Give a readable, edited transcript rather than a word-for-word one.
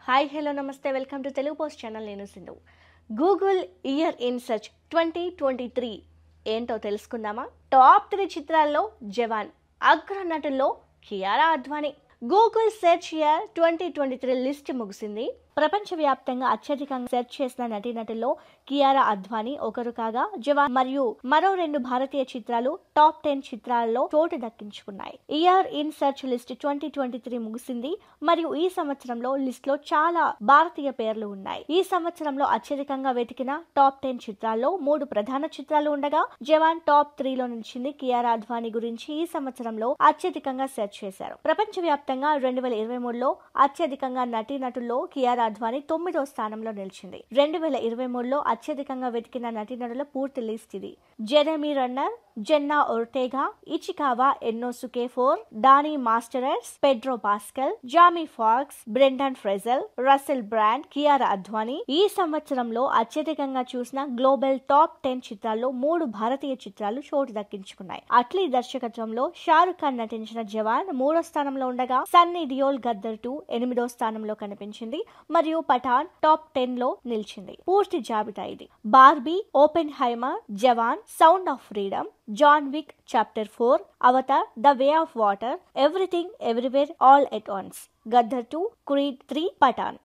Hi hello నమస్తే welcome to Telugu post channel. నేను సింధు. గూగుల్ ఇయర్ ఇన్ సెర్చ్ 2023 ఏంటో తెలుసుకుందామా? టాప్ 3 చిత్రాల్లో జవాన్, అగ్ర నటుల్లో Kiara Advani. Google search year 2023 list ముగిసింది. ప్రపంచవ్యాప్తంగా అత్యధికంగా సెర్చ్ చేసిన నటీనటుల్లో కియారా అద్వానీ ఒకరు కాగా, జవాన్ మరియు మరో 2 భారతీయ చిత్రాలు టాప్ 10 చిత్రాల్లో చోటు దక్కించుకున్నాయి. ఇయర్ ఇన్ సెర్చ్ లిస్ట్ 2023 ముగిసింది మరియు ఈ సంవత్సరంలో లిస్ట్ లో చాలా భారతీయ పేర్లు ఉన్నాయి. ఈ సంవత్సరంలో అత్యధికంగా వెతికిన టాప్ 10 చిత్రాల్లో 3 ప్రధాన చిత్రాలు ఉండగా, జవాన్ టాప్ 3 లో నిలిచింది. కియారా అద్వానీ గురించి ఈ సంవత్సరంలో అత్యధికంగా సెర్చ్ చేశారు. ప్రపంచవ్యాప్తంగా 2023లో అత్యధికంగా నటీనటుల్లో కియారా అద్వానీ 9వ స్థానంలో నిలిచింది. 2023లో అత్యధికంగా వెతికిన నటీనటుల పూర్తి లిస్ట్ ఇది. Jeremy Renner, Jenna Ortega, Ichikawa Ennosuke 4, Danny Masterson, Pedro Pascal, Jamie Foxx, Brendan Fraser, Russell Brand, Kiara Advani. ఈ సంవత్సరంలో అత్యధికంగా చూసిన గ్లోబల్ టాప్ 10 చిత్రాల్లో 3 భారతీయ చిత్రాలు చోటు దక్కించుకున్నాయి. అట్లీ దర్శకత్వంలో షారుఖ్ ఖాన్ నటించిన జవాన్ 3వ స్థానంలో ఉండగా, సన్నీ డియోల్ గద్దర్ 2 8వ స్థానంలో కనిపించింది మరియు పఠాన్ టాప్ 10 లో నిలిచింది. పూర్తి జాబితా ఇది. Barbie, Oppenheimer, Jawan, sound of freedom, John Wick chapter 4, Avatar, the way of water, everything everywhere all at once, Gadar 2, Creed 3, Pathan.